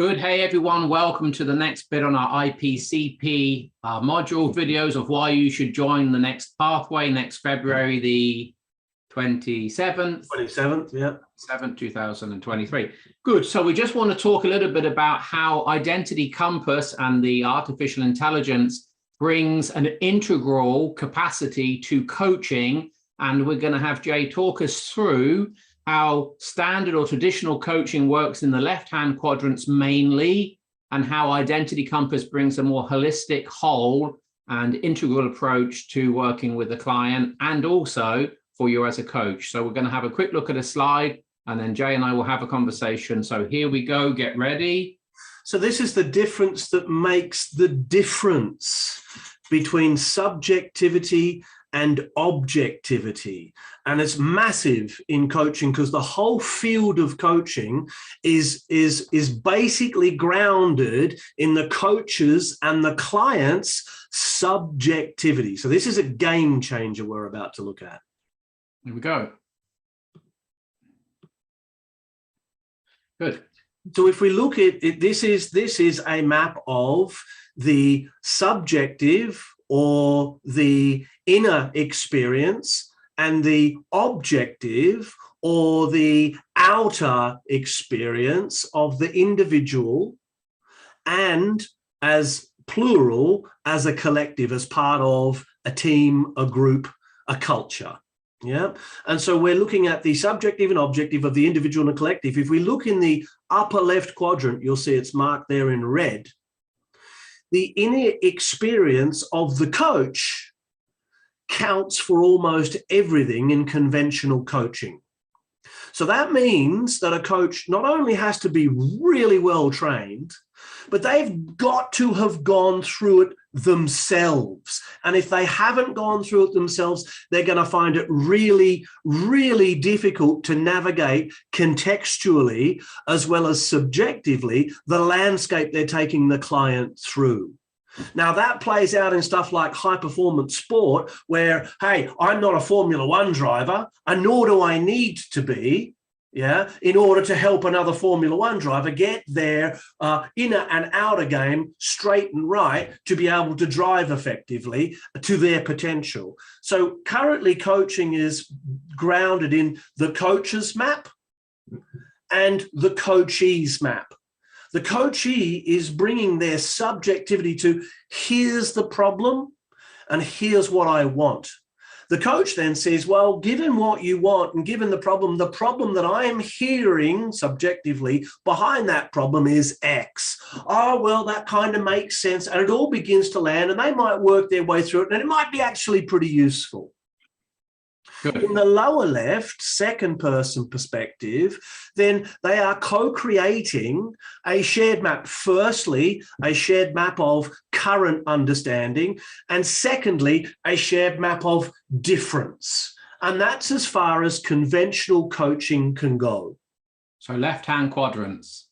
Good. Hey, everyone. Welcome to the next bit on our IPCP module videos of why you should join the next pathway next February, the 27th. 27th, yeah. 7th, 2023. Good. So we just want to talk a little bit about how Identity Compass and the artificial intelligence brings an integral capacity to coaching. And we're going to have Jay talk us through how standard or traditional coaching works in the left-hand quadrants mainly, and how Identity Compass brings a more holistic, whole and integral approach to working with the client and also for you as a coach. So we're going to have a quick look at a slide and then Jay and I will have a conversation. So here we go, get ready. So this is the difference that makes the difference between subjectivity and objectivity. And it's massive in coaching because the whole field of coaching is basically grounded in the coach's and the client's subjectivity. So this is a game changer we're about to look at. Here we go. Good. So if we look at it, this is a map of the subjective or the inner experience and the objective or the outer experience of the individual, and as plural, as a collective, as part of a team, a group, a culture. Yeah. And so we're looking at the subjective and objective of the individual and the collective. If we look in the upper left quadrant, you'll see it's marked there in red. The inner experience of the coach counts for almost everything in conventional coaching. So that means that a coach not only has to be really well trained, but they've got to have gone through it themselves. And if they haven't gone through it themselves, they're going to find it really, really difficult to navigate contextually as well as subjectively the landscape they're taking the client through. Now, that plays out in stuff like high-performance sport where, hey, I'm not a Formula One driver, and nor do I need to be, in order to help another Formula One driver get their inner and outer game straight and right to be able to drive effectively to their potential. So currently coaching is grounded in the coach's map and the coachee's map. The coachee is bringing their subjectivity to here's the problem and here's what I want. The coach then says, well, given what you want and given the problem that I am hearing subjectively behind that problem is X. Oh, well, that kind of makes sense. And it all begins to land and they might work their way through it and it might be actually pretty useful. Good. In the lower left, second person perspective, then they are co-creating a shared map. Firstly, a shared map of current understanding, and secondly, a shared map of difference. And that's as far as conventional coaching can go. So left-hand quadrants.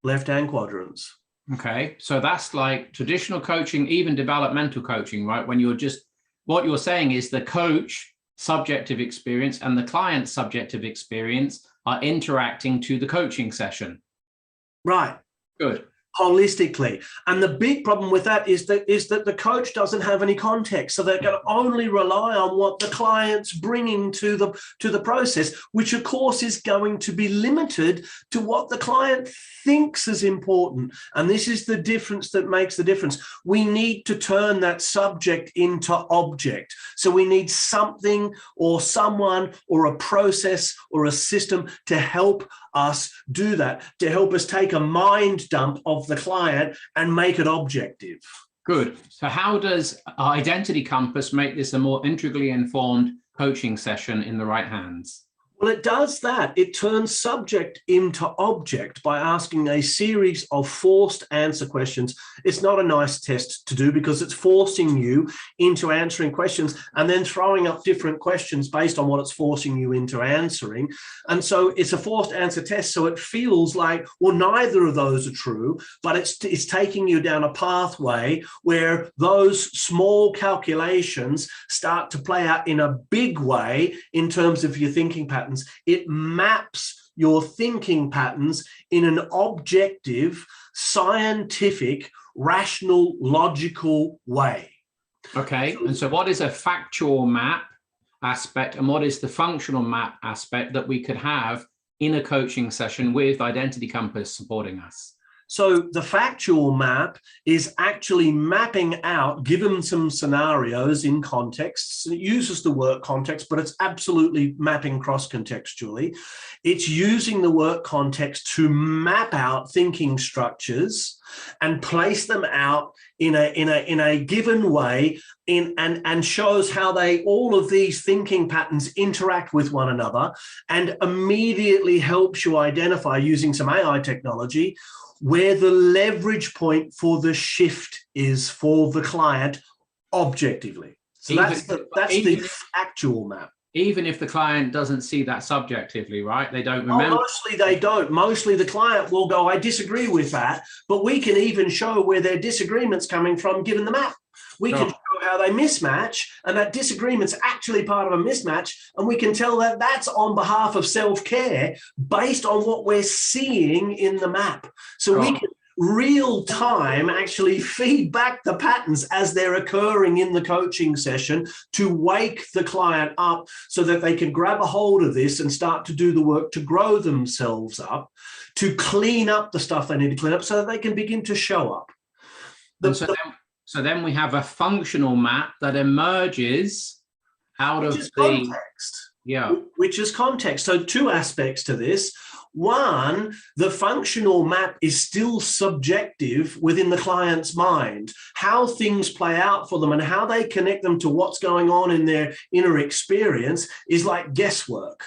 Left-hand quadrants. Okay, so that's like traditional coaching, even developmental coaching, right? When you're just, what you're saying is the coach subjective experience and the client's subjective experience are interacting to the coaching session. Right. Good. Holistically. And the big problem with that is that the coach doesn't have any context. So they're going to only rely on what the client's bringing to the process, which of course is going to be limited to what the client thinks is important. And this is the difference that makes the difference. We need to turn that subject into object. So we need something or someone or a process or a system to help us do that, to help us take a mind dump of the client and make it objective. Good. So how does Identity Compass make this a more integrally informed coaching session in the right hands? Well, it does that. It turns subject into object by asking a series of forced answer questions. It's not a nice test to do because it's forcing you into answering questions and then throwing up different questions based on what it's forcing you into answering. And so it's a forced answer test. So it feels like, well, neither of those are true, but it's taking you down a pathway where those small calculations start to play out in a big way in terms of your thinking pattern. It maps your thinking patterns in an objective, scientific, rational, logical way. Okay, and so what is a factual map aspect and what is the functional map aspect that we could have in a coaching session with Identity Compass supporting us? So the factual map is actually mapping out, given some scenarios in contexts. It uses the work context, but it's absolutely mapping cross-contextually. It's using the work context to map out thinking structures and place them out in a given way, and shows how all of these thinking patterns interact with one another, and immediately helps you identify, using some AI technology, where the leverage point for the shift is for the client objectively. So that's the actual map. Even if the client doesn't see that subjectively, right? They don't remember. Mostly they don't. Mostly the client will go, I disagree with that, but we can even show where their disagreement's coming from given the map. We can show how they mismatch, and that disagreement's actually part of a mismatch, and we can tell that that's on behalf of self-care based on what we're seeing in the map. So we can real time actually feed back the patterns as they're occurring in the coaching session to wake the client up so that they can grab a hold of this and start to do the work to grow themselves up, to clean up the stuff they need to clean up so that they can begin to show up. So then we have a functional map that emerges out of the context. Yeah. Which is context. So two aspects to this. One, the functional map is still subjective within the client's mind. How things play out for them and how they connect them to what's going on in their inner experience is like guesswork.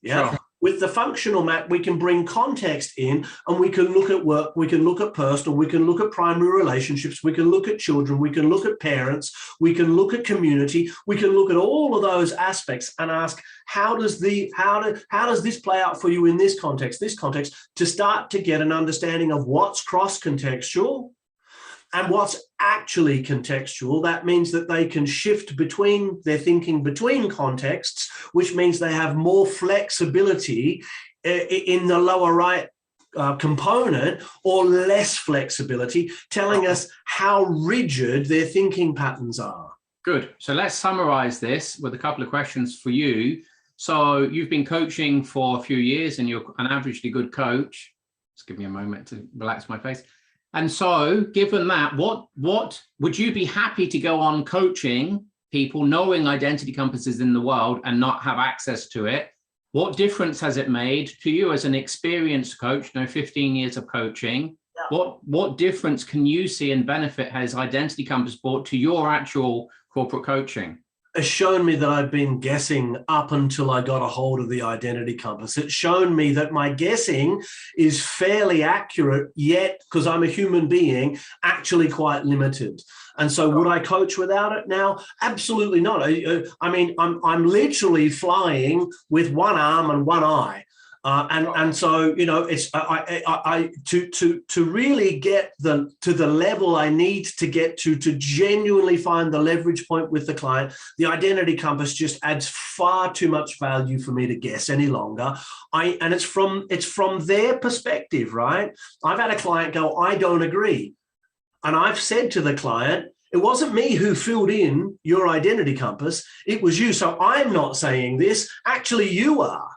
Yeah. Sure. With the functional map, we can bring context in, and we can look at work, we can look at personal, we can look at primary relationships, we can look at children, we can look at parents, we can look at community, we can look at all of those aspects and ask, how does this play out for you in this context, to start to get an understanding of what's cross-contextual and what's actually contextual. That means that they can shift between their thinking between contexts, which means they have more flexibility in the lower right component, or less flexibility, telling us how rigid their thinking patterns are. Good. So let's summarize this with a couple of questions for you. So you've been coaching for a few years and you're an averagely good coach. Just give me a moment to relax my face. And so given that, what would you be happy to go on coaching people, knowing Identity Compass is in the world and not have access to it? What difference has it made to you as an experienced coach, 15 years of coaching? Yeah. What difference can you see and benefit has Identity Compass brought to your actual corporate coaching? Has shown me that I've been guessing up until I got a hold of the Identity Compass. It's shown me that my guessing is fairly accurate, yet, because I'm a human being, actually quite limited. And so would I coach without it now? Absolutely not. I mean, I'm literally flying with one arm and one eye. And so, you know, it's to really get to the level I need to get to genuinely find the leverage point with the client, the Identity Compass just adds far too much value for me to guess any longer. And it's from their perspective, right? I've had a client go, I don't agree. And I've said to the client, it wasn't me who filled in your Identity Compass, it was you. So I'm not saying this, actually you are.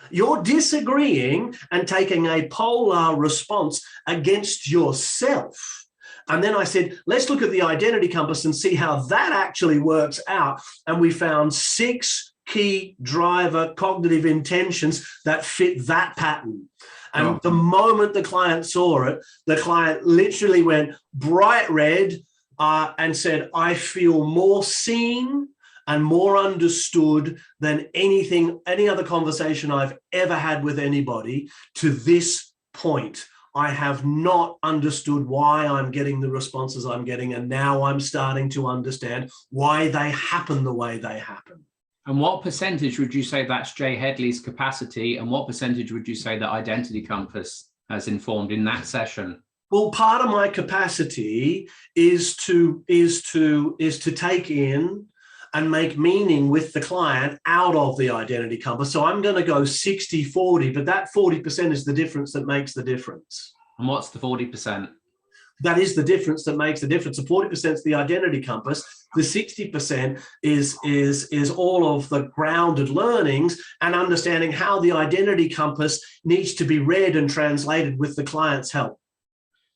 You're disagreeing and taking a polar response against yourself. And then I said, let's look at the Identity Compass and see how that actually works out. And we found 6 key driver cognitive intentions that fit that pattern. And the moment the client saw it, the client literally went bright red and said, I feel more seen and more understood than any other conversation I've ever had with anybody to this point. I have not understood why I'm getting the responses I'm getting, and now I'm starting to understand why they happen the way they happen. And what percentage would you say that's Jay Headley's capacity, and what percentage would you say that Identity Compass has informed in that session? Well, part of my capacity is to take in and make meaning with the client out of the identity compass. So I'm going to go 60-40, but that 40% is the difference that makes the difference. And what's the 40%? That is the difference that makes the difference. The 40% is the identity compass. The 60% is all of the grounded learnings and understanding how the identity compass needs to be read and translated with the client's help.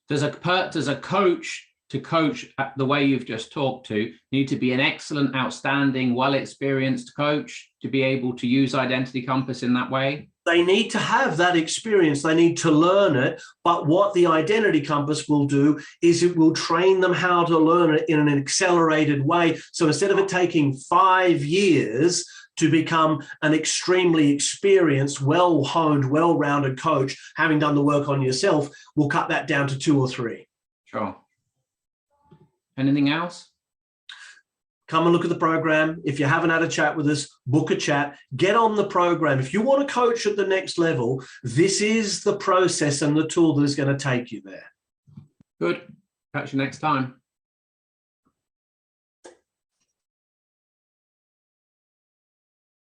Does a coach to coach the way you've just talked to need to be an excellent, outstanding, well-experienced coach to be able to use identity compass in that way? They need to have that experience. They need to learn it. But what the identity compass will do is it will train them how to learn it in an accelerated way. So instead of it taking 5 years to become an extremely experienced, well-honed, well-rounded coach, having done the work on yourself, we'll cut that down to 2 or 3. Sure. Anything else? Come and look at the program. If you haven't had a chat with us, book a chat, get on the program. If you want to coach at the next level, this is the process and the tool that is going to take you there. Good. Catch you next time.